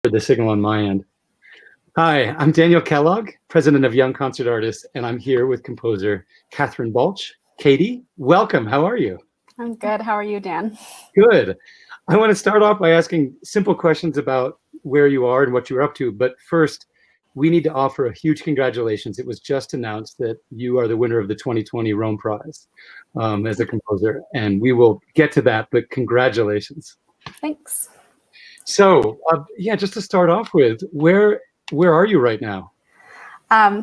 the signal on my end. Hi, I'm Daniel Kellogg, president of Young Concert Artists, and I'm here with composer Catherine Balch. Katie, welcome. How are you? I'm good. How are you, Dan? Good. I want to start off by asking simple questions about where you are and what you're up to. But first, we need to offer a huge congratulations. It was just announced that you are the winner of the 2020 Rome Prize as a composer, and we will get to that, but congratulations. Thanks. So, yeah, just to start off with, where are you right now?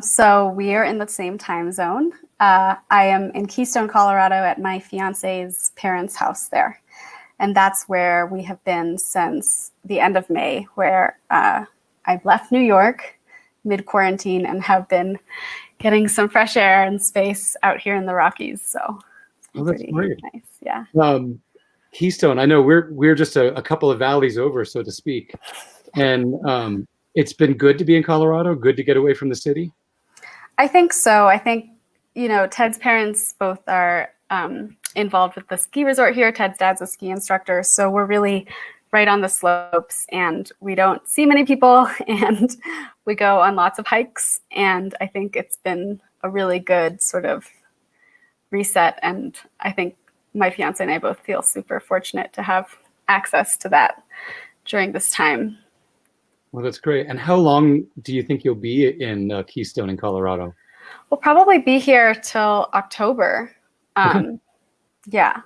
So we are in the same time zone. I am in Keystone, Colorado at my fiance's parents' house there. And that's where we have been since the end of May, where I've left New York mid-quarantine and have been getting some fresh air and space out here in the Rockies. So that's great. Nice, yeah. Keystone, I know we're just a couple of valleys over, so to speak. And it's been good to be in Colorado, good to get away from the city? I think so. I think, Ted's parents both are involved with the ski resort here. Ted's dad's a ski instructor. So we're really right on the slopes and we don't see many people and we go on lots of hikes. And I think it's been a really good sort of reset. And I think my fiance and I both feel super fortunate to have access to that during this time. Well, that's great. And how long do you think you'll be in Keystone in Colorado? We'll probably be here till October. Okay. Yeah.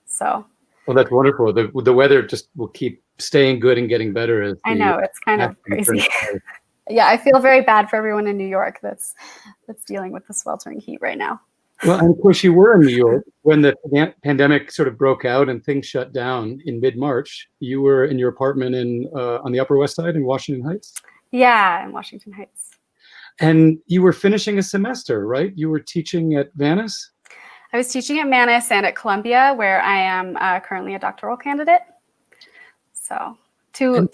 So. Well, that's wonderful. The weather just will keep staying good and getting better. I know, it's kind of crazy. Yeah, I feel very bad for everyone in New York that's dealing with the sweltering heat right now. Well, and of course you were in New York when the pandemic sort of broke out and things shut down in mid-March. You were in your apartment on the Upper West Side in Washington Heights? Yeah, in Washington Heights. And you were finishing a semester, right? You were teaching at Vanis? I was teaching at Mannes and at Columbia, where I am currently a doctoral candidate. So two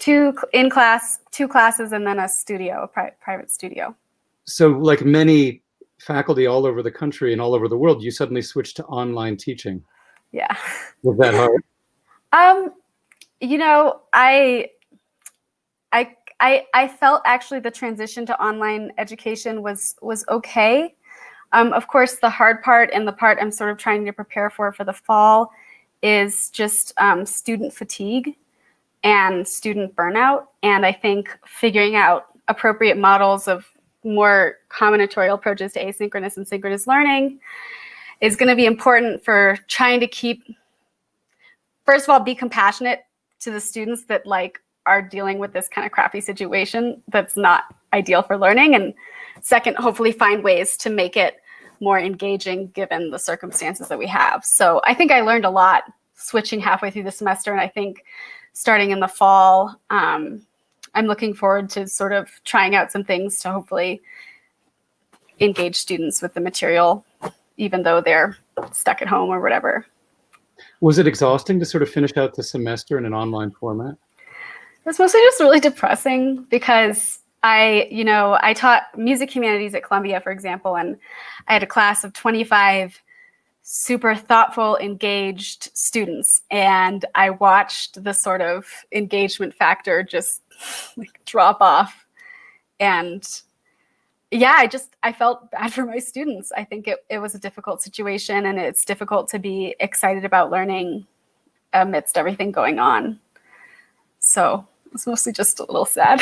classes, and then a studio, a private studio. So like many faculty all over the country and all over the world, you suddenly switched to online teaching. Yeah. Was that hard? I felt actually the transition to online education was okay. Of course, the hard part and the part I'm sort of trying to prepare for the fall is just student fatigue and student burnout. And I think figuring out appropriate models of more combinatorial approaches to asynchronous and synchronous learning is going to be important for trying to first of all, be compassionate to the students that are dealing with this kind of crappy situation that's not ideal for learning. And second, hopefully find ways to make it more engaging given the circumstances that we have. So I think I learned a lot switching halfway through the semester. And I think starting in the fall, I'm looking forward to sort of trying out some things to hopefully engage students with the material, even though they're stuck at home or whatever. Was it exhausting to sort of finish out the semester in an online format? It was mostly just really depressing because I taught music humanities at Columbia, for example, and I had a class of 25 super thoughtful, engaged students. And I watched the sort of engagement factor just drop off. And yeah, I felt bad for my students. I think it was a difficult situation and it's difficult to be excited about learning amidst everything going on. So it's mostly just a little sad.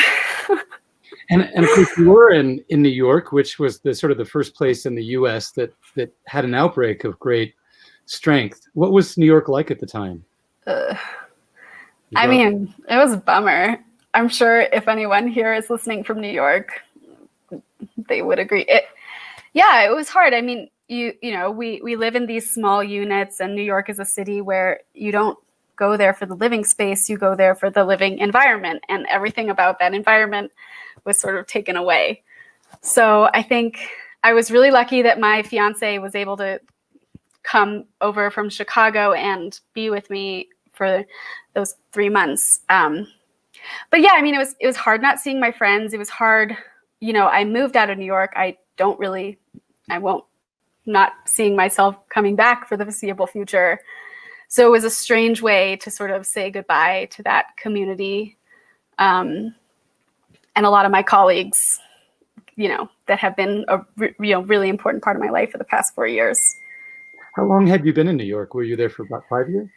And of course you were in New York, which was the sort of the first place in the US that had an outbreak of great strength. What was New York like at the time? I mean, it was a bummer. I'm sure if anyone here is listening from New York, they would agree. It was hard. I mean, we live in these small units and New York is a city where you don't go there for the living space, you go there for the living environment, and everything about that environment was sort of taken away. So I think I was really lucky that my fiance was able to come over from Chicago and be with me for those 3 months. But yeah, I mean, it was hard not seeing my friends. It was hard, I moved out of New York. I won't not seeing myself coming back for the foreseeable future. So it was a strange way to sort of say goodbye to that community. and a lot of my colleagues, that have been a really important part of my life for the past 4 years. How long had you been in New York? Were you there for about 5 years?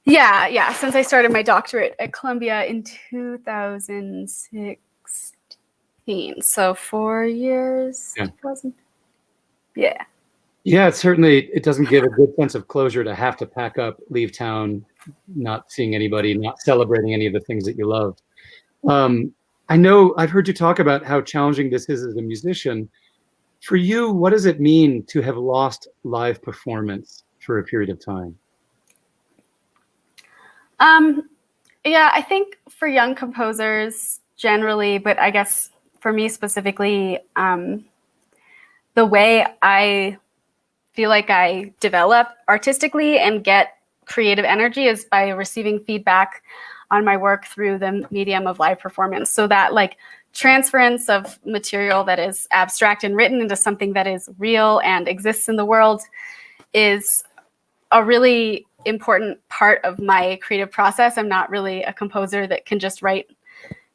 Yeah. Since I started my doctorate at Columbia in 2016. So 4 years. Yeah. Yeah. Yeah, it doesn't give a good sense of closure to have to pack up, leave town, not seeing anybody, not celebrating any of the things that you love. I know I've heard you talk about how challenging this is as a musician. For you, what does it mean to have lost live performance for a period of time? Yeah, I think for young composers generally, but I guess for me specifically, the way I feel like I develop artistically and get creative energy is by receiving feedback on my work through the medium of live performance. So that like transference of material that is abstract and written into something that is real and exists in the world is a really important part of my creative process. I'm not really a composer that can just write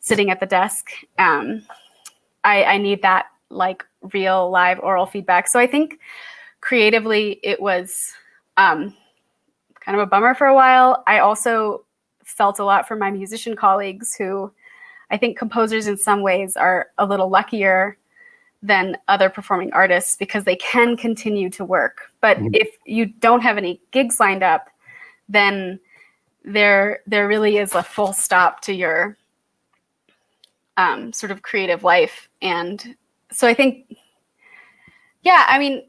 sitting at the desk. I need that like real live oral feedback. So I think creatively it was kind of a bummer for a while. I also felt a lot for my musician colleagues who I think composers in some ways are a little luckier than other performing artists because they can continue to work. But if you don't have any gigs lined up, then there really is a full stop to your sort of creative life. And so I think, yeah, I mean,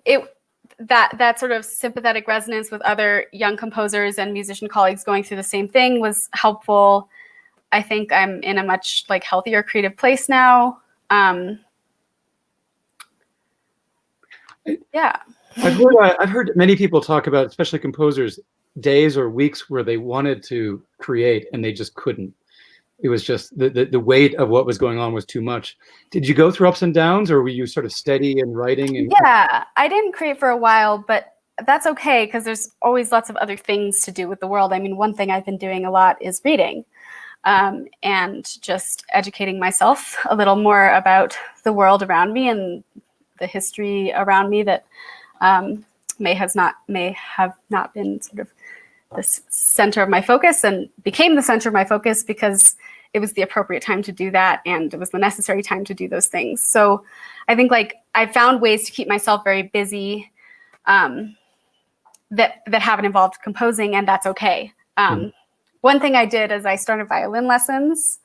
that sort of sympathetic resonance with other young composers and musician colleagues going through the same thing was helpful. I think I'm in a much like healthier creative place now. Yeah. I've heard many people talk about, especially composers, days or weeks where they wanted to create and they just couldn't. It was just the weight of what was going on was too much. Did you go through ups and downs, or were you sort of steady in writing? Yeah, I didn't create for a while, but that's okay because there's always lots of other things to do with the world. I mean, one thing I've been doing a lot is reading and just educating myself a little more about the world around me and the history around me that may have not been sort of the center of my focus and became the center of my focus because it was the appropriate time to do that and it was the necessary time to do those things. So I think like I found ways to keep myself very busy that haven't involved composing, and that's okay. One thing I did is I started violin lessons,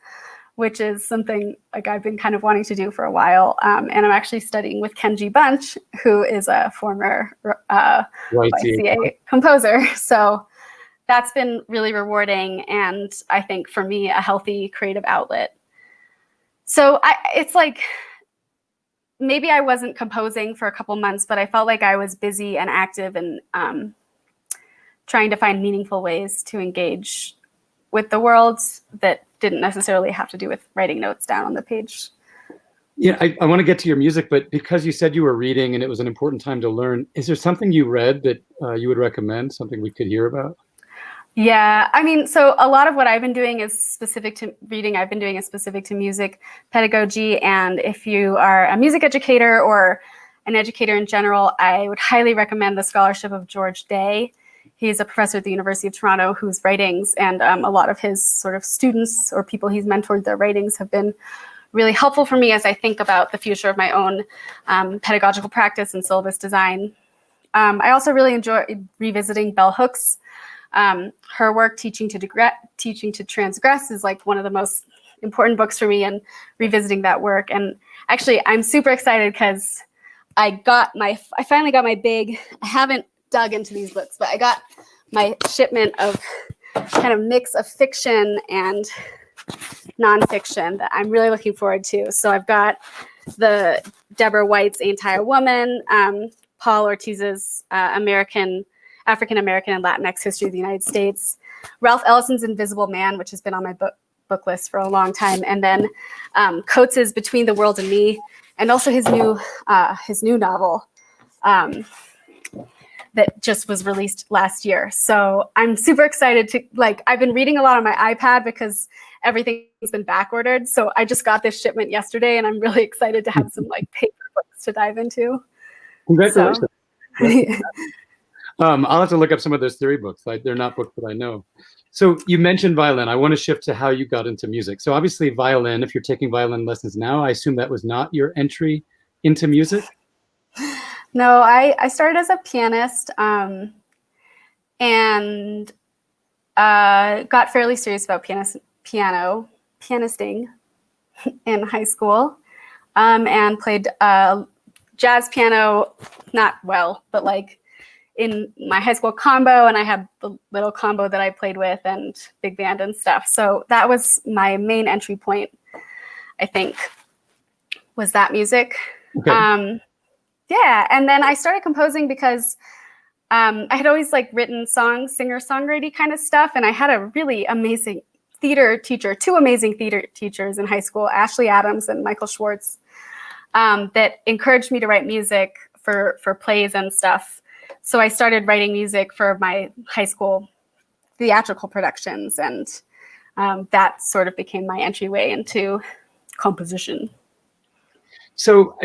which is something like I've been kind of wanting to do for a while. And I'm actually studying with Kenji Bunch, who is a former YCA composer. So that's been really rewarding. And I think for me, a healthy creative outlet. So it's like, maybe I wasn't composing for a couple months, but I felt like I was busy and active and trying to find meaningful ways to engage with the world that didn't necessarily have to do with writing notes down on the page. Yeah, I want to get to your music, but because you said you were reading and it was an important time to learn, is there something you read that you would recommend, something we could hear about? Yeah, I mean, so a lot of what I've been doing is specific to reading. I've been doing is specific to music pedagogy. And if you are a music educator or an educator in general, I would highly recommend the scholarship of George Day. He's a professor at the University of Toronto whose writings and a lot of his sort of students or people he's mentored, their writings have been really helpful for me as I think about the future of my own pedagogical practice and syllabus design. I also really enjoy revisiting Bell Hooks. Her work, Teaching to Transgress, is like one of the most important books for me, and revisiting that work. And actually, I'm super excited because I finally got my big, I haven't dug into these books, but I got my shipment of kind of mix of fiction and nonfiction that I'm really looking forward to. So I've got the Deborah White's Ain't I a Woman, Paul Ortiz's African-American and Latinx History of the United States, Ralph Ellison's Invisible Man, which has been on my book list for a long time, and then Coates's Between the World and Me, and also his new novel, that just was released last year. So I'm super excited to, like, I've been reading a lot on my iPad because everything's been back ordered. So I just got this shipment yesterday, and I'm really excited to have some like paper books to dive into. Congratulations. So. I'll have to look up some of those theory books. They're not books that I know. So you mentioned violin. I want to shift to how you got into music. So obviously violin, if you're taking violin lessons now, I assume that was not your entry into music? No, I started as a pianist and got fairly serious about pianisting in high school, and played jazz piano, not well, but like in my high school combo, and I had the little combo that I played with and big band and stuff. So that was my main entry point, I think, was that music. Okay. Yeah, and then I started composing because I had always like written songs, singer-songwriting kind of stuff, and I had a really amazing theater teacher, two amazing theater teachers in high school, Ashley Adams and Michael Schwartz, that encouraged me to write music for plays and stuff. So I started writing music for my high school theatrical productions, and that sort of became my entryway into composition. So,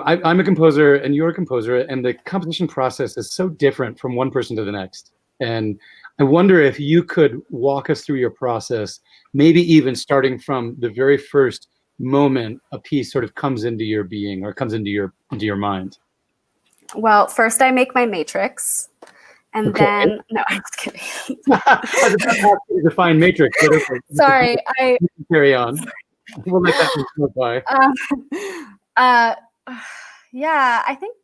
I'm a composer and you're a composer, and the composition process is so different from one person to the next. And I wonder if you could walk us through your process, maybe even starting from the very first moment a piece sort of comes into your being or comes into your mind. Well, first I make my matrix, and Okay. then, no, I'm just kidding. I was about to ask you to define matrix. But okay. Sorry, Carry on. We'll let that one go by. Yeah, I think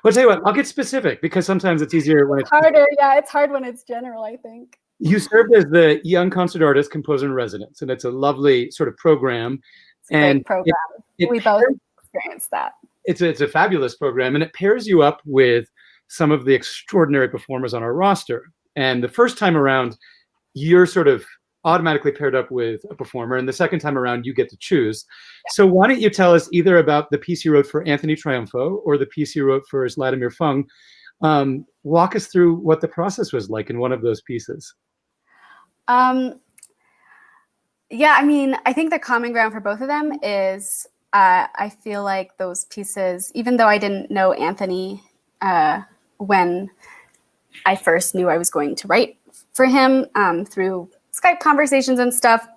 Well, I'll tell you what, I'll get specific because sometimes it's easier when it's harder. Yeah, it's hard when it's general, I think. You served as the Young Concert Artist Composer in Residence, and it's a lovely sort of program. It's a great program. We both experienced that. It's a fabulous program, and it pairs you up with some of the extraordinary performers on our roster. And the first time around, you're sort of automatically paired up with a performer, and the second time around, you get to choose. Yeah. So why don't you tell us either about the piece you wrote for Anthony Trampo or the piece you wrote for Vladimir Fung? Walk us through what the process was like in one of those pieces. Yeah, I mean, I think the common ground for both of them is I feel like those pieces, even though I didn't know Anthony when I first knew I was going to write for him through Skype conversations and stuff,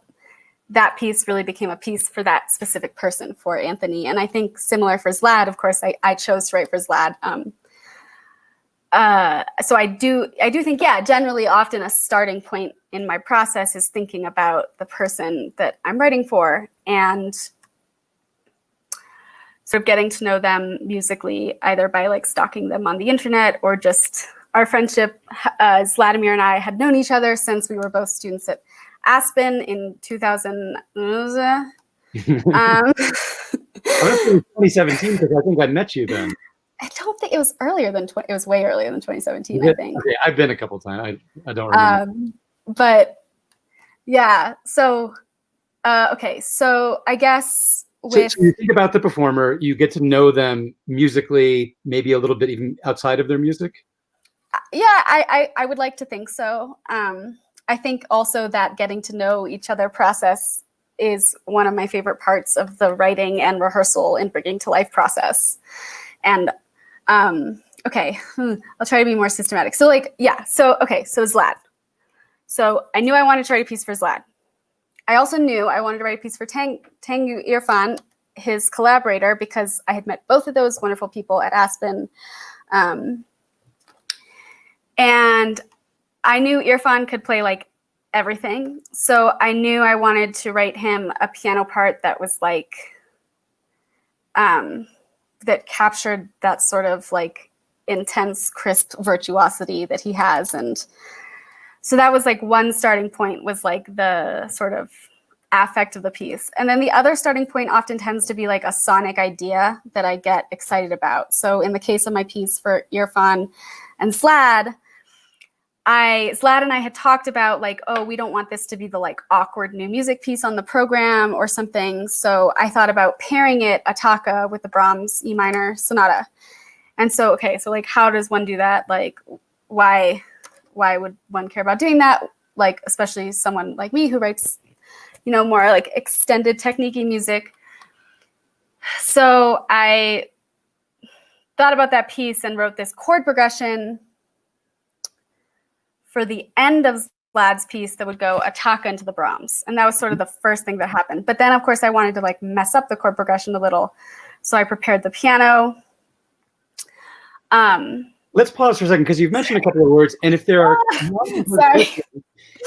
that piece really became a piece for that specific person, for Anthony. And I think similar for Zlad, of course, I chose to write for Zlad. So I do think, yeah, generally often a starting point in my process is thinking about the person that I'm writing for and sort of getting to know them musically, either by like stalking them on the internet or just our friendship. Vladimir and I had known each other since we were both students at Aspen in 2000. 2017, because I think I met you then. I don't think it was earlier than it was way earlier than 2017. I think. Okay, I've been a couple times. I don't remember. But yeah, so okay, so I guess with so you think about the performer, you get to know them musically, maybe a little bit even outside of their music. Yeah, I would like to think so. I think also that getting to know each other process is one of my favorite parts of the writing and rehearsal and bringing to life process. And okay, I'll try to be more systematic. So like, yeah, so Zlad. So I knew I wanted to write a piece for Zlad. I also knew I wanted to write a piece for Tengu Irfan, his collaborator, because I had met both of those wonderful people at Aspen. And I knew Irfan could play like everything. So I knew I wanted to write him a piano part that was like, that captured that sort of like intense, crisp virtuosity that he has. And so that was like one starting point, was like the sort of affect of the piece. And then the other starting point often tends to be like a sonic idea that I get excited about. So in the case of my piece for Irfan and Zlad, Zlad and I had talked about like, oh, we don't want this to be the like awkward new music piece on the program or something. So I thought about pairing it a toccata with the Brahms E minor sonata. And so, okay, so like, how does one do that? Like, why would one care about doing that? Like, especially someone like me who writes, more like extended technique-y music. So I thought about that piece and wrote this chord progression for the end of Vlad's piece that would go a taka into the Brahms. And that was sort of the first thing that happened. But then, of course, I wanted to like mess up the chord progression a little. So I prepared the piano. Let's pause for a second, because you've mentioned a couple of words. And if there are, sorry.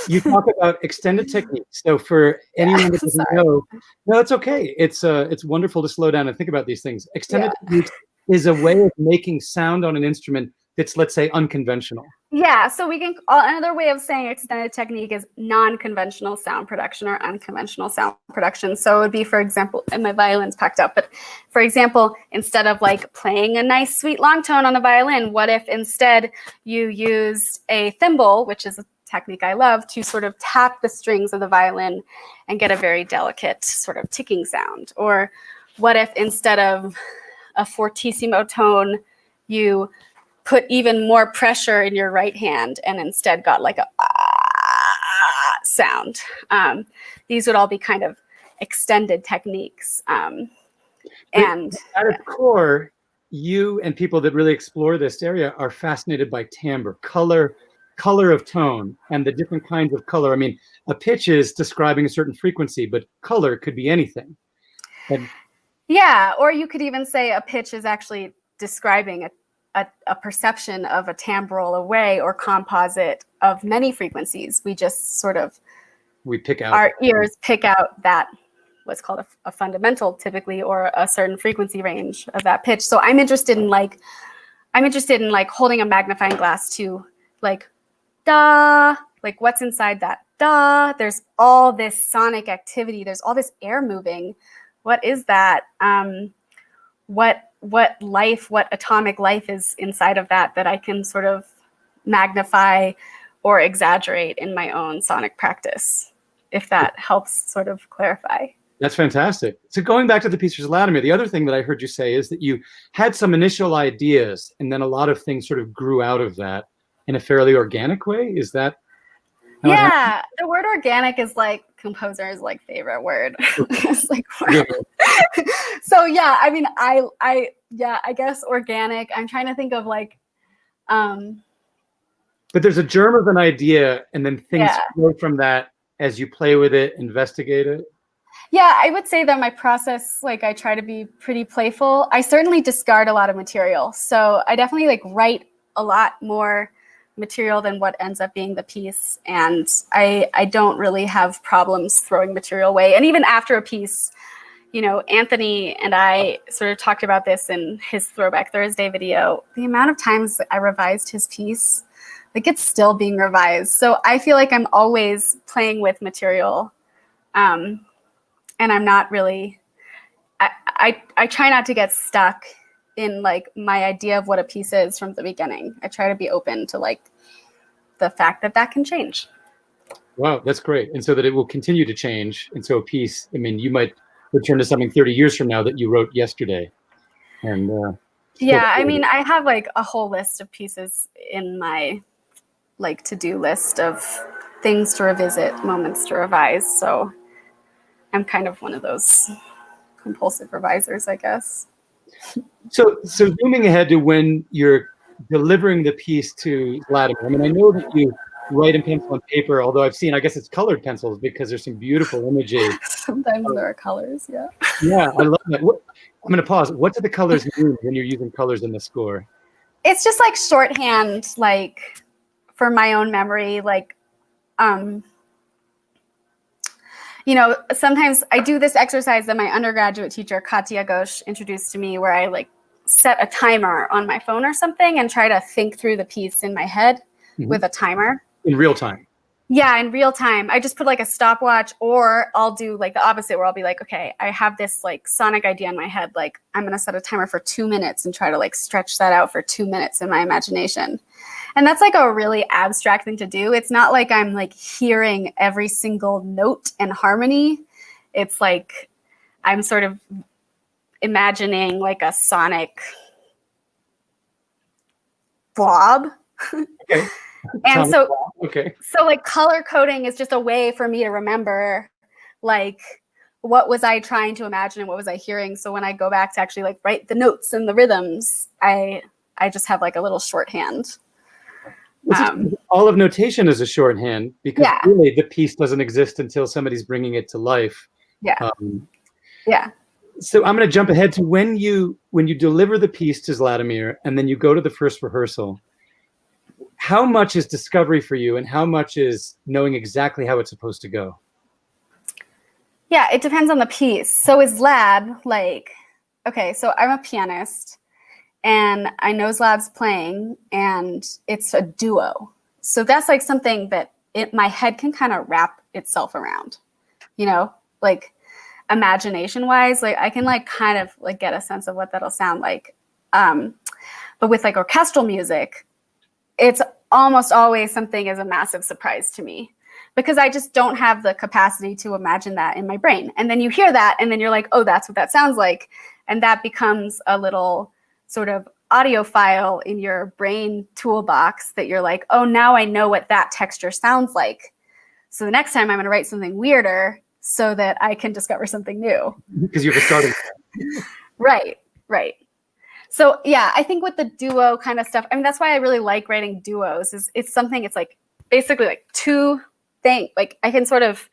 You talk about extended techniques. So for anyone that doesn't know, no, it's okay. It's wonderful to slow down and think about these things. Extended techniques is a way of making sound on an instrument that's, let's say, unconventional. Yeah, so we can, another way of saying extended technique is non-conventional sound production or unconventional sound production. So it would be, for example, and my violin's packed up, but for example, instead of like playing a nice sweet long tone on a violin, what if instead you used a thimble, which is a technique I love, to sort of tap the strings of the violin and get a very delicate sort of ticking sound? Or what if instead of a fortissimo tone, you put even more pressure in your right hand and instead got like a sound? These would all be kind of extended techniques. And at its core, you and people that really explore this area are fascinated by timbre, color of tone, and the different kinds of color. I mean, a pitch is describing a certain frequency, but color could be anything. And yeah, or you could even say a pitch is actually describing a perception of a timbral array or composite of many frequencies. We just sort of, our ears pick out that, what's called a fundamental typically, or a certain frequency range of that pitch. So I'm interested in like holding a magnifying glass to like da, like what's inside that da. There's all this sonic activity. There's all this air moving. What is that? What life, what atomic life is inside of that I can sort of magnify or exaggerate in my own sonic practice, if that helps sort of clarify. That's fantastic. So going back to the piece for Vladimir, the other thing that I heard you say is that you had some initial ideas and then a lot of things sort of grew out of that in a fairly organic way. Is that? Yeah, the word organic is like composer's like favorite word. It's like, so yeah, I mean, I guess organic. I'm trying to think of like, but there's a germ of an idea and then things grow from that as you play with it, investigate it. Yeah, I would say that my process, like I try to be pretty playful. I certainly discard a lot of material. So I definitely like write a lot more material than what ends up being the piece. And I don't really have problems throwing material away. And even after a piece, Anthony and I sort of talked about this in his Throwback Thursday video, the amount of times I revised his piece, like it's still being revised. So I feel like I'm always playing with material. And I'm not really, I try not to get stuck in like my idea of what a piece is from the beginning. I try to be open to like the fact that can change. Wow, that's great. And so that it will continue to change. And so a piece, I mean, you might return to something 30 years from now that you wrote yesterday. And yeah, I mean, I have like a whole list of pieces in my like to-do list of things to revisit, moments to revise. So I'm kind of one of those compulsive revisers, I guess. So zooming ahead to when you're delivering the piece to Vladimir, I mean, I know that you write in pencil and paper, although I've seen, I guess it's colored pencils because there's some beautiful images. Sometimes there are colors, yeah. Yeah, I love that. I'm going to pause. What do the colors mean when you're using colors in the score? It's just like shorthand, like for my own memory, like, sometimes I do this exercise that my undergraduate teacher, Katya Ghosh, introduced to me where I like set a timer on my phone or something and try to think through the piece in my head with a timer. In real time? Yeah, in real time. I just put like a stopwatch, or I'll do like the opposite where I'll be like, okay, I have this like sonic idea in my head. Like I'm going to set a timer for 2 minutes and try to like stretch that out for 2 minutes in my imagination. And that's like a really abstract thing to do. It's not like I'm like hearing every single note and harmony. It's like I'm sort of imagining like a sonic blob. Okay. And so, okay. so like color coding is just a way for me to remember, like, what was I trying to imagine and what was I hearing? So when I go back to actually like write the notes and the rhythms, I just have like a little shorthand. All of notation is a shorthand because Yeah. really the piece doesn't exist until somebody's bringing it to life. Yeah. Yeah. So I'm going to jump ahead to when you deliver the piece to Zlatomir and then you go to the first rehearsal. How much is discovery for you and how much is knowing exactly how it's supposed to go? Yeah, it depends on the piece. So is Zlab like, okay, so I'm a pianist and I know Zlab's playing and it's a duo. So that's like something that my head can kind of wrap itself around, you know, like imagination wise, like I can like kind of like get a sense of what that'll sound like. But with like orchestral music, it's almost always something as a massive surprise to me because I just don't have the capacity to imagine that in my brain. And then you hear that and then you're like, oh, that's what that sounds like. And that becomes a little sort of audio file in your brain toolbox that you're like, oh, now I know what that texture sounds like. So the next time I'm going to write something weirder so that I can discover something new. Because you have a starting point. Right, right. So yeah, I think with the duo kind of stuff, I mean, that's why I really like writing duos is it's something, it's like basically like two things. Like I can sort of,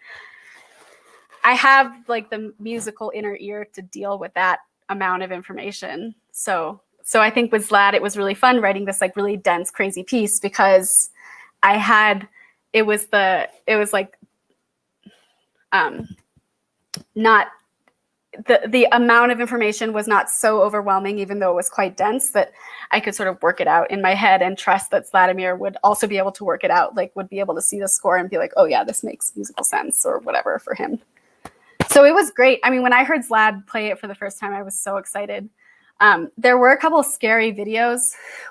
I have like the musical inner ear to deal with that amount of information. So I think with Zlad, it was really fun writing this like really dense, crazy piece because I had, it was like, not, the amount of information was not so overwhelming, even though it was quite dense, that I could sort of work it out in my head and trust that Zlatomir would also be able to work it out, like would be able to see the score and be like, oh yeah, this makes musical sense or whatever for him. So it was great. I mean, when I heard Zlad play it for the first time, I was so excited. There were a couple of scary videos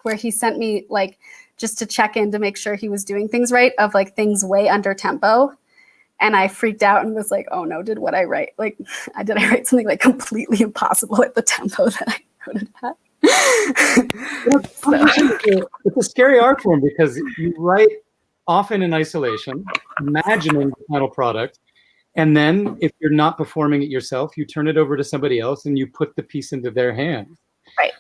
where he sent me like just to check in to make sure he was doing things right, of like things way under tempo. And I freaked out and was like, oh no, did I write something like completely impossible at the tempo that I wrote it at? It's a scary art form because you write often in isolation, imagining the final product. And then if you're not performing it yourself, you turn it over to somebody else and you put the piece into their hands. Right.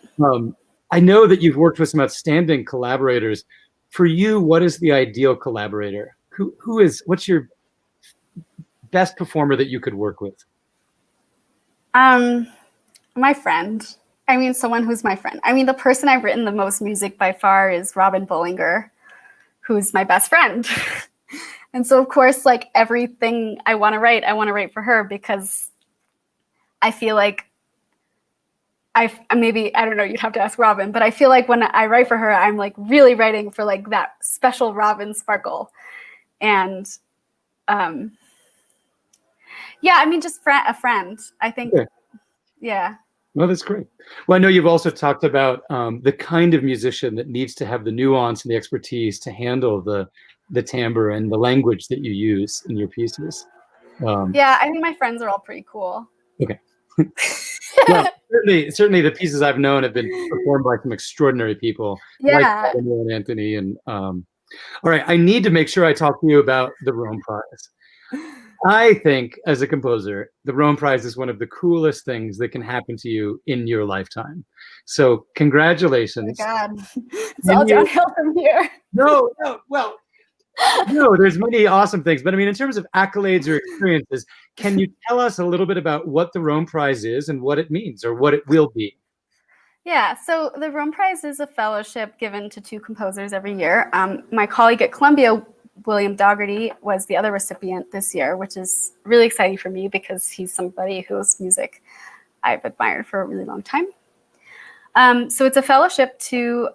I know that you've worked with some outstanding collaborators. For you, what is the ideal collaborator? What's your best performer that you could work with? My friend. I mean, someone who's my friend. I mean, the person I've written the most music by far is Robin Bollinger, who's my best friend. And so, of course, like everything I want to write for her because I feel like I don't know, you'd have to ask Robin, but I feel like when I write for her, I'm like really writing for like that special Robin sparkle. And yeah, I mean, just a friend, I think. Okay. Yeah. Well, that's great. Well, I know you've also talked about the kind of musician that needs to have the nuance and the expertise to handle the timbre and the language that you use in your pieces. Yeah, I think my friends are all pretty cool. Okay. Well, certainly the pieces I've known have been performed by some extraordinary people. Yeah. Like and Anthony. And all right, I need to make sure I talk to you about the Rome Prize. I think, as a composer, the Rome Prize is one of the coolest things that can happen to you in your lifetime. So, congratulations. Oh my God, it's all downhill from here. No, there's many awesome things. But I mean, in terms of accolades or experiences, can you tell us a little bit about what the Rome Prize is and what it means or what it will be? Yeah, so the Rome Prize is a fellowship given to 2 composers every year. My colleague at Columbia, William Dougherty, was the other recipient this year, which is really exciting for me because he's somebody whose music I've admired for a really long time. So it's a fellowship to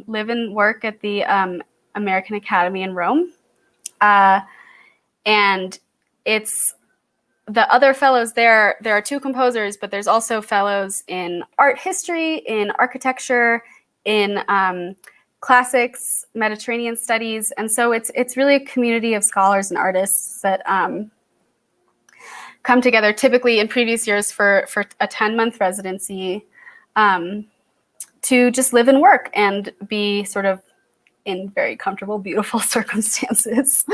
live and work at the American Academy in Rome. And it's the other fellows there are 2 composers, but there's also fellows in art history, in architecture, in classics, Mediterranean studies. And so it's really a community of scholars and artists that come together typically in previous years for a 10-month residency to just live and work and be sort of in very comfortable, beautiful circumstances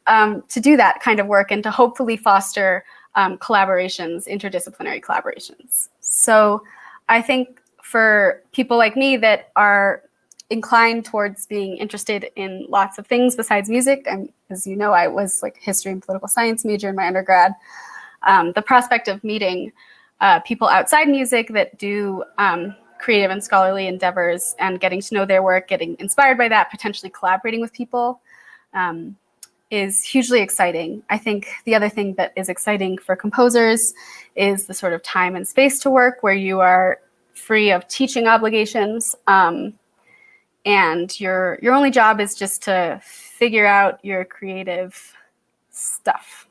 to do that kind of work and to hopefully foster collaborations, interdisciplinary collaborations. So I think for people like me that are inclined towards being interested in lots of things besides music, and as you know, I was like history and political science major in my undergrad, the prospect of meeting people outside music that do creative and scholarly endeavors and getting to know their work, getting inspired by that, potentially collaborating with people is hugely exciting. I think the other thing that is exciting for composers is the sort of time and space to work where you are free of teaching obligations, and your only job is just to figure out your creative stuff.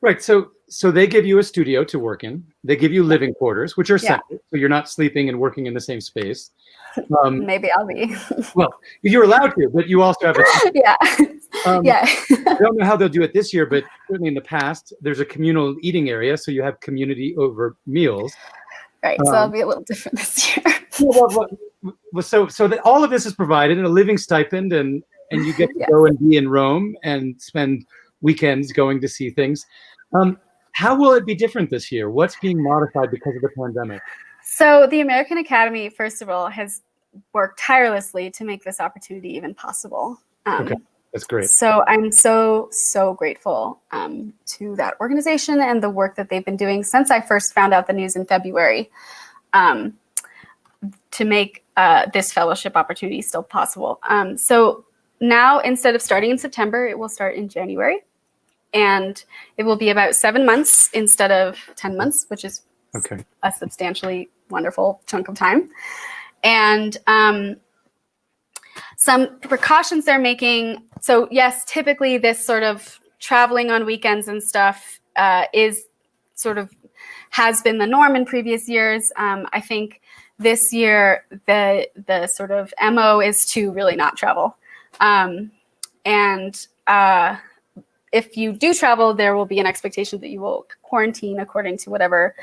Right. So they give you a studio to work in. They give you living quarters, which are separate, so you're not sleeping and working in the same space. Maybe I'll be. Well, you're allowed to, but you also have a yeah. I don't know how they'll do it this year, but certainly in the past, there's a communal eating area, so you have community over meals. Right. So it'll be a little different this year. So all of this is provided in a living stipend, and you get to go and be in Rome and spend weekends going to see things. How will it be different this year? What's being modified because of the pandemic? So the American Academy, first of all, has worked tirelessly to make this opportunity even possible. Okay, that's great. So I'm so grateful to that organization and the work that they've been doing since I first found out the news in February to make this fellowship opportunity still possible. So now, instead of starting in September, it will start in January. And it will be about 7 months instead of 10 months, which is a substantially wonderful chunk of time. And some precautions they're making. So yes, typically this sort of traveling on weekends and stuff is sort of has been the norm in previous years. I think this year the sort of MO is to really not travel. If you do travel, there will be an expectation that you will quarantine according to whatever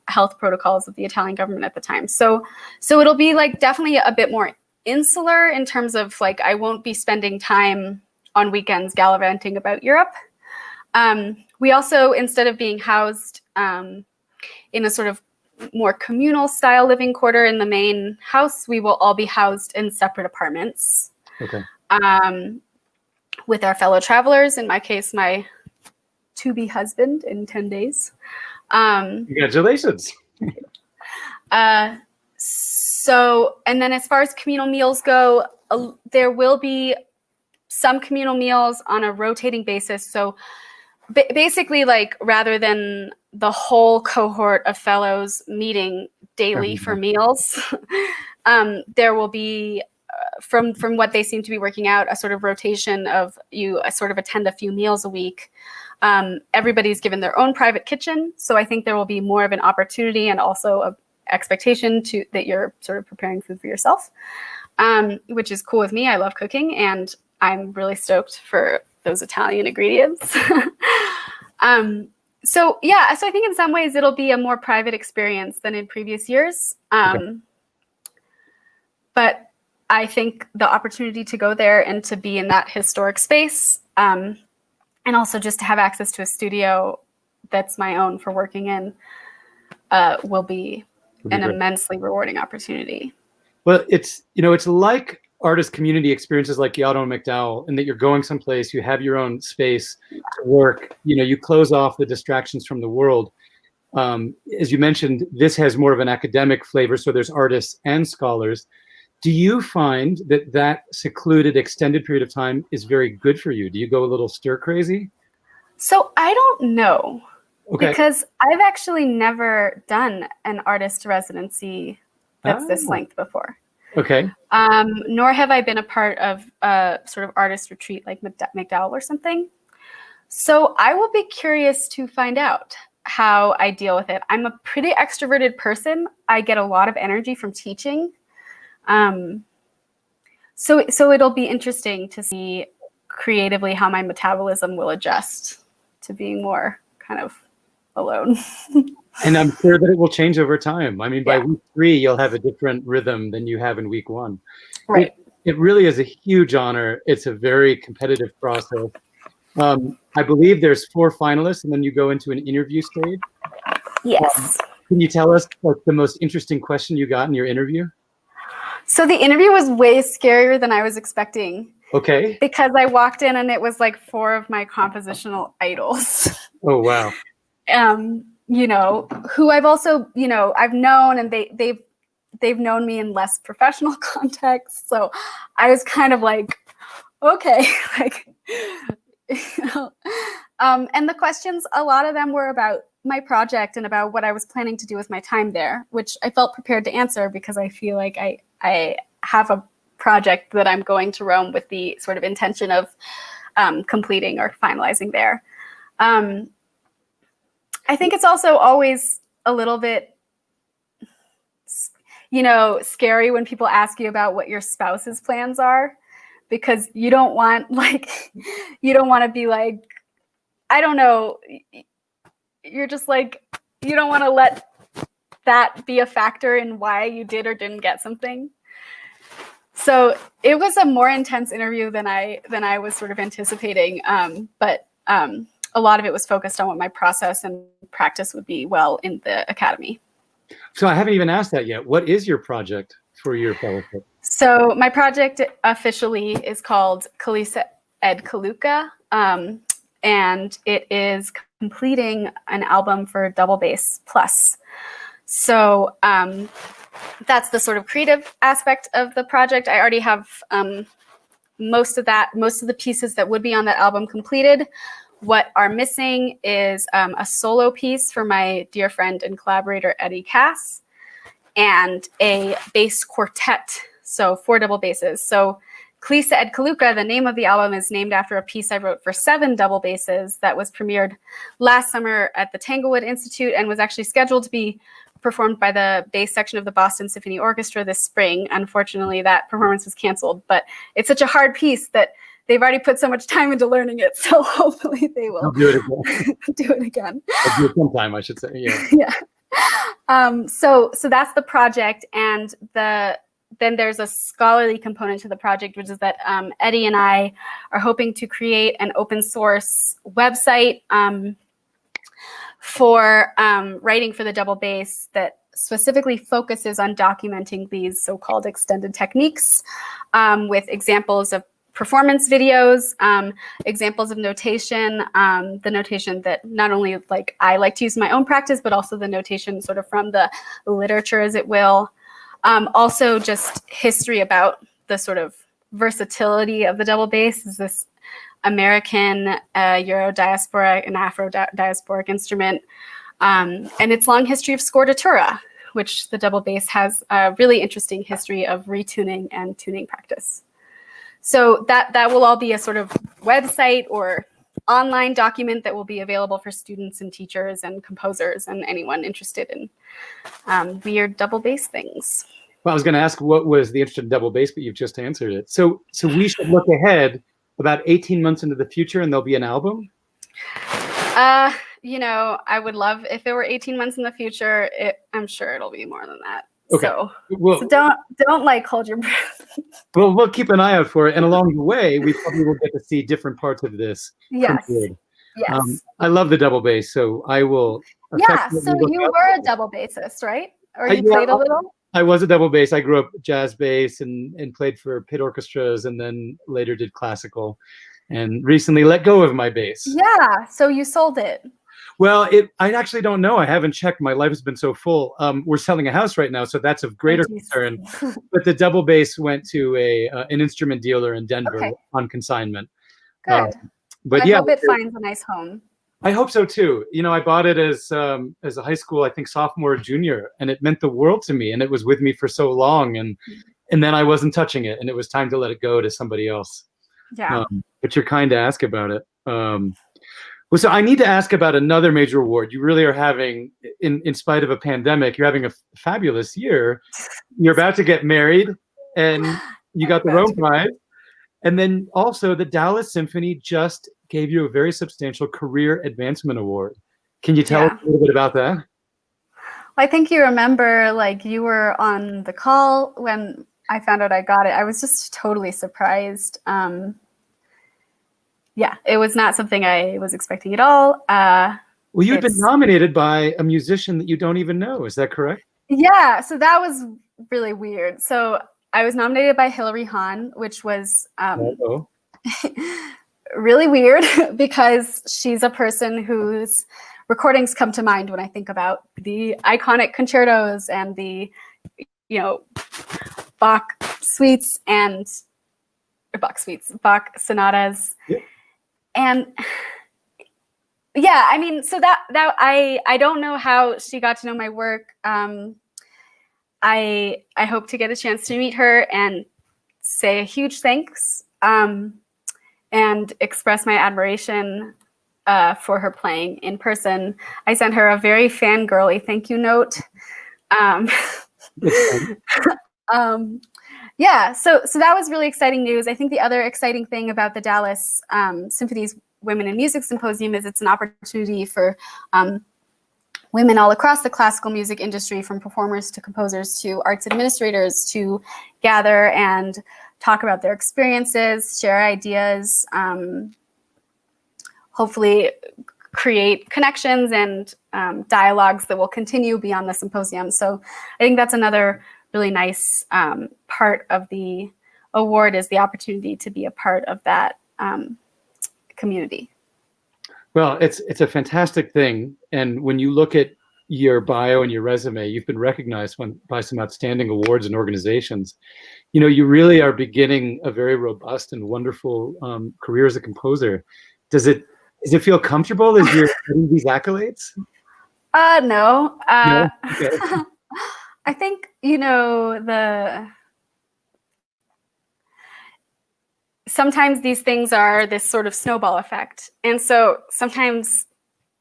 health protocols of the Italian government at the time. So it'll be like definitely a bit more insular in terms of like I won't be spending time on weekends gallivanting about Europe. We also, instead of being housed in a sort of more communal style living quarter in the main house, we will all be housed in separate apartments. Okay. With our fellow travelers, in my case, my to-be husband in 10 days. Congratulations. And then as far as communal meals go, there will be some communal meals on a rotating basis. So basically, like rather than the whole cohort of fellows meeting daily for meals, there will be from what they seem to be working out, a sort of rotation of you sort of attend a few meals a week. Everybody's given their own private kitchen. So I think there will be more of an opportunity and also an expectation that you're sort of preparing food for yourself, which is cool with me. I love cooking and I'm really stoked for those Italian ingredients. So I think in some ways it'll be a more private experience than in previous years. But I think the opportunity to go there and to be in that historic space, and also just to have access to a studio that's my own for working in, will be an immensely rewarding opportunity. Well, it's like artist community experiences like Yaddo and McDowell, in that you're going someplace, you have your own space to work, you close off the distractions from the world. As you mentioned, this has more of an academic flavor, so there's artists and scholars. Do you find that secluded extended period of time is very good for you? Do you go a little stir crazy? So I don't know, because I've actually never done an artist residency that's this length before. Okay. Nor have I been a part of a sort of artist retreat like McDowell or something. So I will be curious to find out how I deal with it. I'm a pretty extroverted person. I get a lot of energy from teaching. So it'll be interesting to see creatively how my metabolism will adjust to being more kind of alone. And I'm sure that it will change over time. I mean, by week 3, you'll have a different rhythm than you have in week 1. Right. It really is a huge honor. It's a very competitive process. I believe there's 4 finalists, and then you go into an interview stage. Yes. Can you tell us what the most interesting question you got in your interview? So the interview was way scarier than I was expecting. Okay. Because I walked in and it was like 4 of my compositional idols. Oh, wow. You know, who I've also, you know, I've known, and they've known me in less professional contexts. So I was kind of like, okay, like, you know. And the questions, a lot of them were about my project and about what I was planning to do with my time there, which I felt prepared to answer because I feel like I have a project that I'm going to Rome with the sort of intention of completing or finalizing there. I think it's also always a little bit, you know, scary when people ask you about what your spouse's plans are, because you don't want, like, you don't want to be like, I don't know, you're just like, you don't want to let that be a factor in why you did or didn't get something. So it was a more intense interview than I was sort of anticipating, but a lot of it was focused on what my process and practice would be well in the academy. So I haven't even asked that yet. What is your project for your fellowship? So my project officially is called Kalisa Ed Kaluka, and it is completing an album for Double Bass Plus. So that's the sort of creative aspect of the project. I already have most of the pieces that would be on that album completed. What are missing is a solo piece for my dear friend and collaborator, Eddie Cass, and a bass quartet, so 4 double basses. So Kalisa Ed Kaluka, the name of the album, is named after a piece I wrote for 7 double basses that was premiered last summer at the Tanglewood Institute and was actually scheduled to be performed by the bass section of the Boston Symphony Orchestra this spring. Unfortunately, that performance was canceled, but it's such a hard piece that they've already put so much time into learning it, so hopefully they will do it again. do it again. I'll do it sometime, I should say. Yeah. Yeah. So that's the project, and then there's a scholarly component to the project, which is that Eddie and I are hoping to create an open source website for writing for the double bass that specifically focuses on documenting these so-called extended techniques with examples of performance videos, examples of notation, the notation that not only like I like to use in my own practice, but also the notation sort of from the literature, as it will. Also just history about the sort of versatility of the double bass. Is this American, Euro diasporic, and Afro diasporic instrument, and its long history of scordatura, which the double bass has a really interesting history of retuning and tuning practice. So that will all be a sort of website or online document that will be available for students and teachers and composers and anyone interested in weird double bass things. Well, I was going to ask what was the interest in double bass, but you've just answered it. So we should look ahead about 18 months into the future and there'll be an album? You know, I would love if there were 18 months in the future. I'm sure it'll be more than that. Okay. So don't like hold your breath. Well, we'll keep an eye out for it. And along the way, we probably will get to see different parts of this. Yes. Yes. I love the double bass, so I will. Yeah. So you were a double bassist, right? Or you played a little? I was a double bass. I grew up jazz bass and played for pit orchestras, and then later did classical, and recently let go of my bass. Yeah. So you sold it. Well, I actually don't know. I haven't checked. My life has been so full. We're selling a house right now, so that's of greater concern. But the double bass went to an instrument dealer in Denver on consignment. Good. But I hope it finds a nice home. I hope so too. You know, I bought it as a high school, I think sophomore or junior, and it meant the world to me. And it was with me for so long, and then I wasn't touching it, and it was time to let it go to somebody else. Yeah. But you're kind to ask about it. Well, so I need to ask about another major award. You really are having, in spite of a pandemic, you're having a fabulous year. You're about to get married, and you got the Rome Prize. And then also the Dallas Symphony just gave you a very substantial Career Advancement Award. Can you tell us a little bit about that? I think you remember, like, you were on the call when I found out I got it, I was just totally surprised. Yeah, it was not something I was expecting at all. Well, you'd been nominated by a musician that you don't even know. Is that correct? Yeah, so that was really weird. So I was nominated by Hilary Hahn, which was really weird because she's a person whose recordings come to mind when I think about the iconic concertos and the, Bach suites and Bach sonatas. Yeah. And yeah, I mean, so that I don't know how she got to know my work. I hope to get a chance to meet her and say a huge thanks, and express my admiration for her playing in person. I sent her a very fangirly thank you note. Yeah, so that was really exciting news. I think the other exciting thing about the Dallas Symphony's Women in Music Symposium is it's an opportunity for women all across the classical music industry, from performers to composers to arts administrators, to gather and talk about their experiences, share ideas, hopefully create connections and dialogues that will continue beyond the symposium. So I think that's another really nice part of the award, is the opportunity to be a part of that community. Well, it's a fantastic thing. And when you look at your bio and your resume, you've been recognized by some outstanding awards and organizations. You really are beginning a very robust and wonderful career as a composer. Does it feel comfortable as you're getting these accolades? No. No? Okay. I think, sometimes these things are this sort of snowball effect. And so sometimes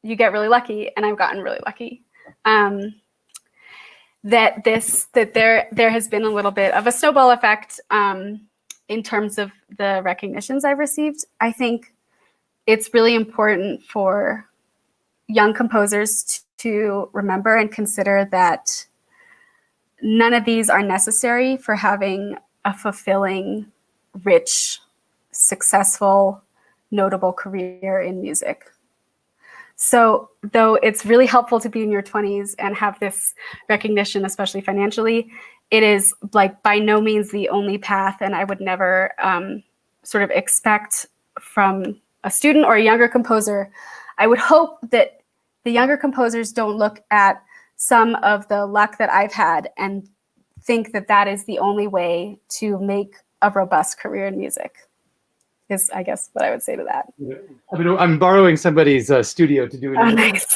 you get really lucky, and I've gotten really lucky. That there has been a little bit of a snowball effect in terms of the recognitions I've received. I think it's really important for young composers to remember and consider that none of these are necessary for having a fulfilling, rich, successful, notable career in music. So though it's really helpful to be in your 20s and have this recognition, especially financially, it is by no means the only path. And I would never sort of expect from a student or a younger composer. I would hope that the younger composers don't look at some of the luck that I've had and think that that is the only way to make a robust career in music, is, I guess, what I would say to that. I mean, I'm borrowing somebody's studio to do it. Oh, nice.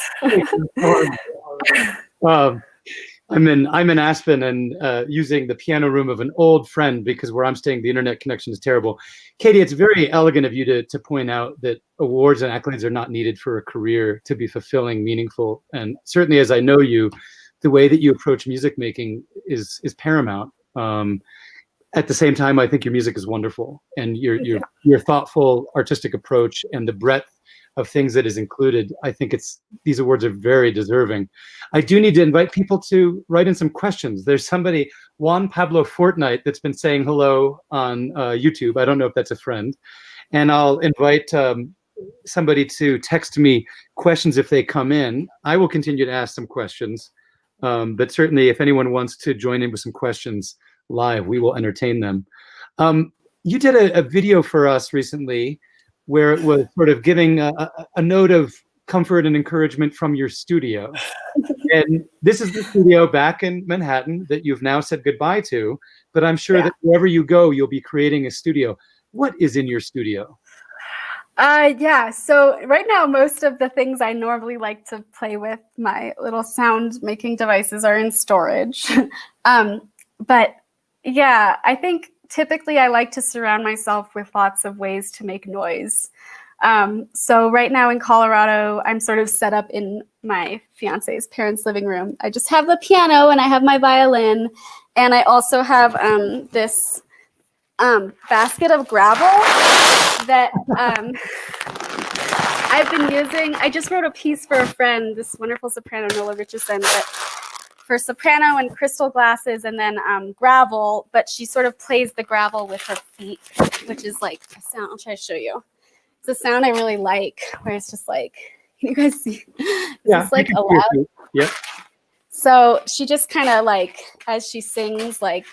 I'm in Aspen and using the piano room of an old friend, because where I'm staying, the internet connection is terrible. Katie, it's very elegant of you to point out that awards and accolades are not needed for a career to be fulfilling, meaningful. And certainly, as I know you, the way that you approach music making is paramount. At the same time, I think your music is wonderful, and your thoughtful artistic approach and the breadth of things that is included, I think these awards are very deserving. I do need to invite people to write in some questions. There's somebody, Juan Pablo Fortnite, that's been saying hello on YouTube. I don't know if that's a friend. And I'll invite somebody to text me questions if they come in. I will continue to ask some questions. But certainly if anyone wants to join in with some questions live, we will entertain them. You did a video for us recently where it was sort of giving a note of comfort and encouragement from your studio. And this is the studio back in Manhattan that you've now said goodbye to, but I'm sure that wherever you go, you'll be creating a studio. What is in your studio? Yeah, so right now, most of the things I normally like to play with, my little sound making devices, are in storage. But yeah, I think typically I like to surround myself with lots of ways to make noise. So right now in Colorado, I'm sort of set up in my fiance's parents' living room. I just have the piano and I have my violin, and I also have this basket of gravel that I've been using. I just wrote a piece for a friend, this wonderful soprano, Nola Richardson, that for soprano and crystal glasses, and then gravel, but she sort of plays the gravel with her feet, which is like a sound. I'll try to show you. It's a sound I really like, where it's just like, can you guys see? It's like a loud. Yep. So she just kind of like, as she sings, like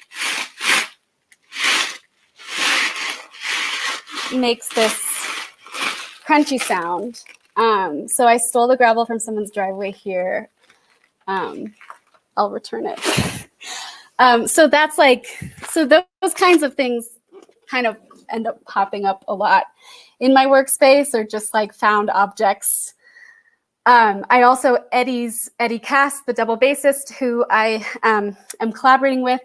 makes this crunchy sound. So I stole the gravel from someone's driveway here. I'll return it. So that's like, so those kinds of things kind of end up popping up a lot in my workspace, or just like found objects. I also, Eddie Cass, the double bassist who I am collaborating with,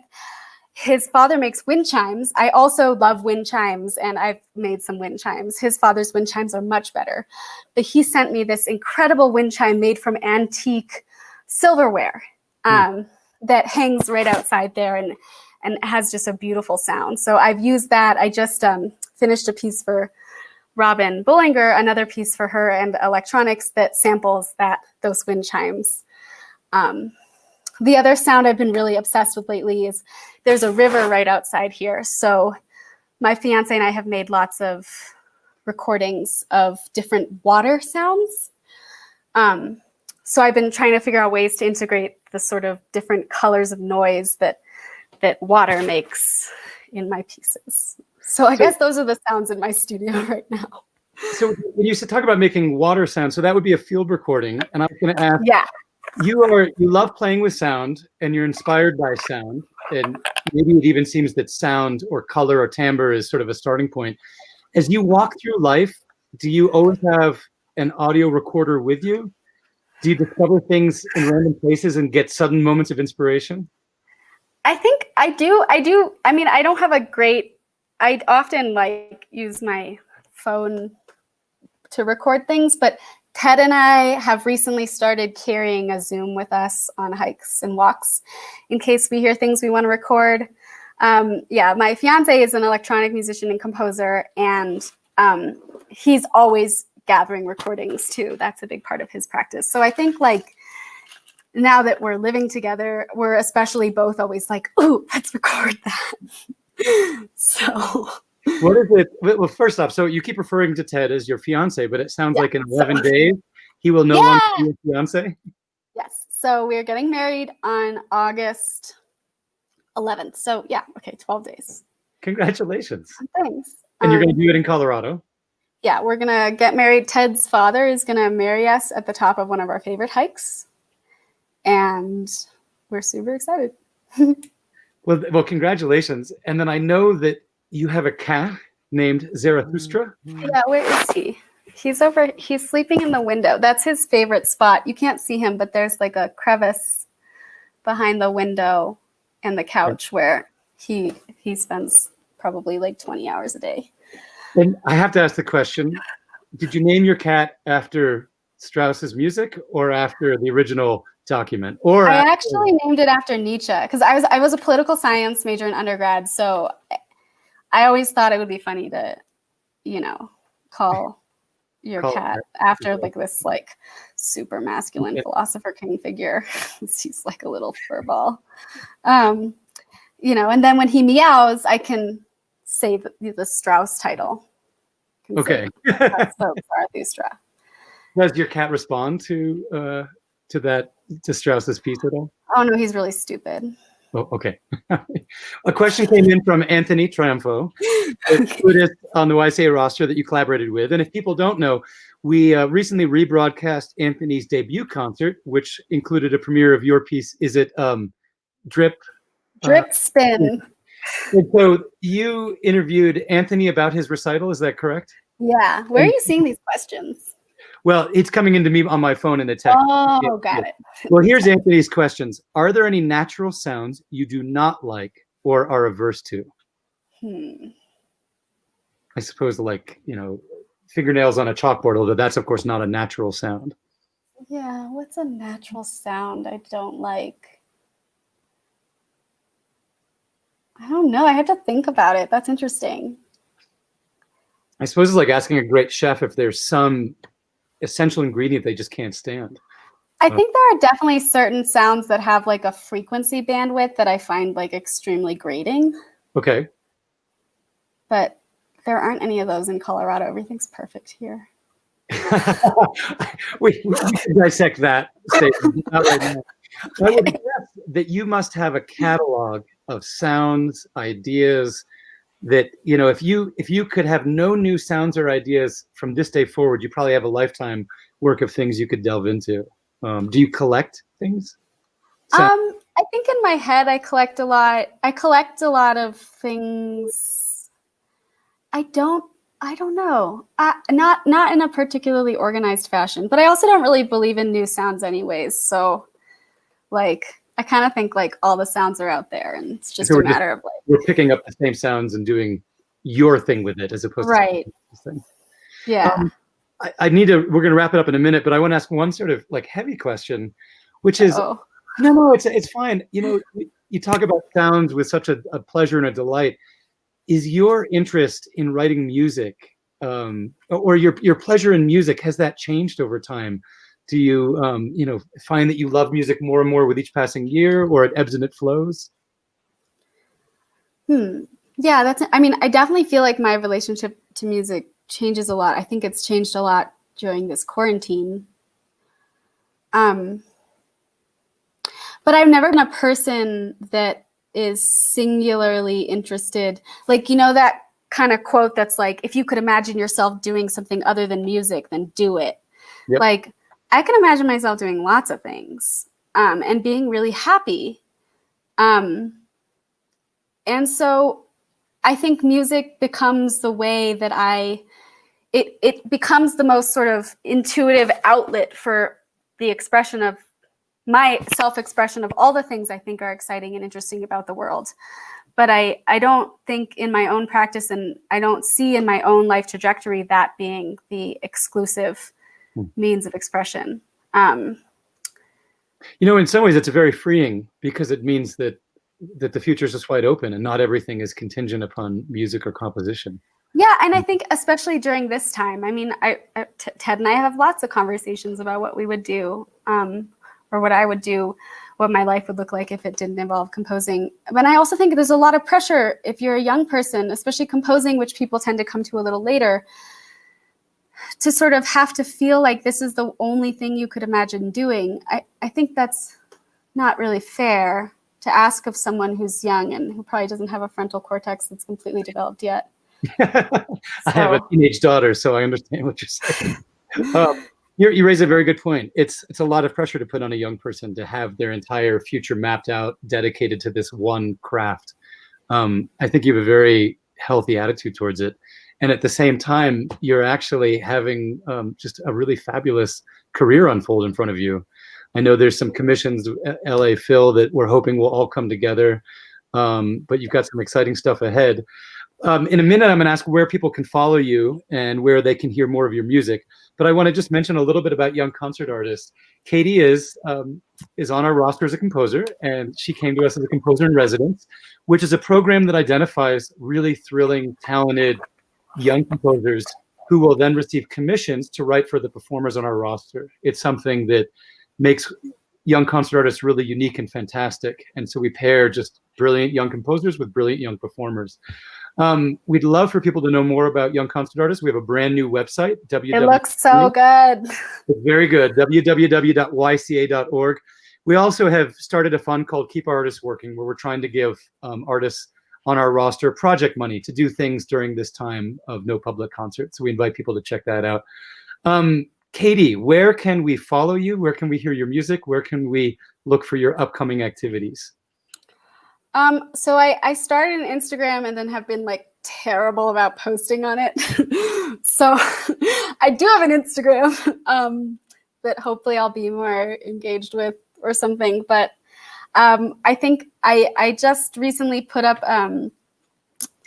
his father makes wind chimes. I also love wind chimes, and I've made some wind chimes. His father's wind chimes are much better. But he sent me this incredible wind chime made from antique silverware that hangs right outside there and has just a beautiful sound. So I've used that. I just finished a piece for Robin Bullinger, another piece for her and electronics that samples those wind chimes. The other sound I've been really obsessed with lately is there's a river right outside here. So my fiance and I have made lots of recordings of different water sounds. So I've been trying to figure out ways to integrate the sort of different colors of noise that water makes in my pieces. So I guess those are the sounds in my studio right now. So when you talk about making water sound, so that would be a field recording. And I was going to ask, yeah, you love playing with sound, and you're inspired by sound. And maybe it even seems that sound or color or timbre is sort of a starting point. As you walk through life, do you always have an audio recorder with you? Do you discover things in random places and get sudden moments of inspiration? I think I do. I mean, I don't have I often like use my phone to record things, but Ted and I have recently started carrying a Zoom with us on hikes and walks in case we hear things we want to record. My fiance is an electronic musician and composer, and he's always gathering recordings too. That's a big part of his practice. So I think like now that we're living together, we're especially both always like, ooh, let's record that. So what is it? Well, first off, so you keep referring to Ted as your fiance, but it sounds like in 11 days, he will no longer be your fiance. Yes. So we're getting married on August 11th. So 12 days. Congratulations. Thanks. And you're going to do it in Colorado? Yeah, we're going to get married. Ted's father is going to marry us at the top of one of our favorite hikes. And we're super excited. Well, congratulations. And then I know that you have a cat named Zarathustra. Yeah, where is he? He's sleeping in the window. That's his favorite spot. You can't see him, but there's like a crevice behind the window and the couch where he spends probably like 20 hours a day. And I have to ask the question, did you name your cat after Strauss's music or after the original document? Or I actually named it after Nietzsche because I was a political science major in undergrad, so I always thought it would be funny to, call your cat after like this like super masculine philosopher king figure. He's like a little fur ball. And then when he meows, I can say the Strauss title. Okay. Zarathustra. Does your cat respond to Strauss's piece at all? Oh no, he's really stupid. Oh, okay. A question came in from Anthony Trampo, a flutist on the YCA roster that you collaborated with. And if people don't know, we recently rebroadcast Anthony's debut concert, which included a premiere of your piece. Is it Drip? Drip Spin. And so you interviewed Anthony about his recital, is that correct? Yeah. Where are you seeing these questions? Well, it's coming into me on my phone in the text. Oh, got it. Well, here's Anthony's questions. Are there any natural sounds you do not like or are averse to? I suppose like, fingernails on a chalkboard, although that's, of course, not a natural sound. Yeah, what's a natural sound I don't like? I don't know. I have to think about it. That's interesting. I suppose it's like asking a great chef if there's some essential ingredient they just can't stand. I think there are definitely certain sounds that have like a frequency bandwidth that I find like extremely grating. Okay. But there aren't any of those in Colorado. Everything's perfect here. we can dissect that statement. Not right now. I would guess that you must have a catalog of sounds, ideas that, you know, if you could have no new sounds or ideas from this day forward, you probably have a lifetime work of things you could delve into. Do you collect things? I think in my head I collect a lot. I collect a lot of things. I don't know. Not in a particularly organized fashion, but I also don't really believe in new sounds anyways. So like I kind of think like all the sounds are out there and it's just a matter of like we're picking up the same sounds and doing your thing with it as opposed to thing. Yeah. We're going to wrap it up in a minute, but I want to ask one sort of like heavy question, which is, no, it's fine. You know, you talk about sounds with such a pleasure and a delight. Is your interest in writing music, or your pleasure in music, has that changed over time? Do you, you know, find that you love music more and more with each passing year, or it ebbs and it flows? Yeah, I mean, I definitely feel like my relationship to music changes a lot. I think it's changed a lot during this quarantine. But I've never been a person that is singularly interested. Like, you know, that kind of quote that's like, if you could imagine yourself doing something other than music, then do it. Yep. Like, I can imagine myself doing lots of things and being really happy. And so I think music becomes the way that it becomes the most sort of intuitive outlet for the expression of my self-expression of all the things I think are exciting and interesting about the world. But I don't think in my own practice, and I don't see in my own life trajectory that being the exclusive means of expression. You know, in some ways it's very freeing because it means that the future is just wide open and not everything is contingent upon music or composition. Yeah, and I think especially during this time, I mean, Ted and I have lots of conversations about what we would do, or what I would do, what my life would look like if it didn't involve composing. But I also think there's a lot of pressure if you're a young person, especially composing, which people tend to come to a little later, to sort of have to feel like this is the only thing you could imagine doing. I think that's not really fair to ask of someone who's young and who probably doesn't have a frontal cortex that's completely developed yet. I have a teenage daughter, so I understand what you're saying. You raise a very good point. It's a lot of pressure to put on a young person to have their entire future mapped out, dedicated to this one craft. I think you have a very healthy attitude towards it. And at the same time, you're actually having just a really fabulous career unfold in front of you. I know there's some commissions, LA Phil, that we're hoping will all come together. But you've got some exciting stuff ahead. In a minute, I'm going to ask where people can follow you and where they can hear more of your music. But I want to just mention a little bit about Young Concert Artists. Katie is on our roster as a composer, and she came to us as a composer in residence, which is a program that identifies really thrilling, talented young composers who will then receive commissions to write for the performers on our roster. It's something that makes Young Concert Artists really unique and fantastic. And so we pair just brilliant young composers with brilliant young performers. We'd love for people to know more about Young Concert Artists. We have a brand new website. It looks so good. It's very good. www.yca.org. We also have started a fund called Keep Our Artists Working, where we're trying to give artists on our roster project money to do things during this time of no public concerts. So we invite people to check that out. Katie, where can we follow you? Where can we hear your music? Where can we look for your upcoming activities? So I started an Instagram and then have been like terrible about posting on it. So I do have an Instagram that hopefully I'll be more engaged with or something. But I think I just recently put up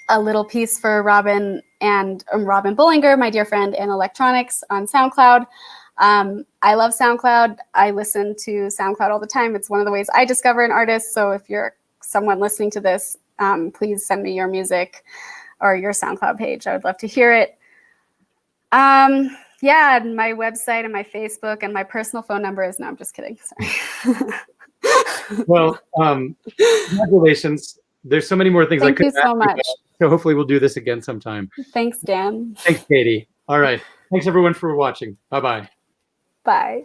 a little piece for Robin and Robin Bullinger, my dear friend, and electronics on SoundCloud. I love SoundCloud. I listen to SoundCloud all the time. It's one of the ways I discover an artist. So if you're someone listening to this, please send me your music or your SoundCloud page. I would love to hear it. Yeah, and my website and my Facebook and my personal phone number is, no, I'm just kidding. Sorry. Well, congratulations. There's so many more things I Thank could you so ask much. about, so hopefully we'll do this again sometime. Thanks, Dan. Thanks, Katie. All right. Thanks everyone for watching. Bye-bye. Bye.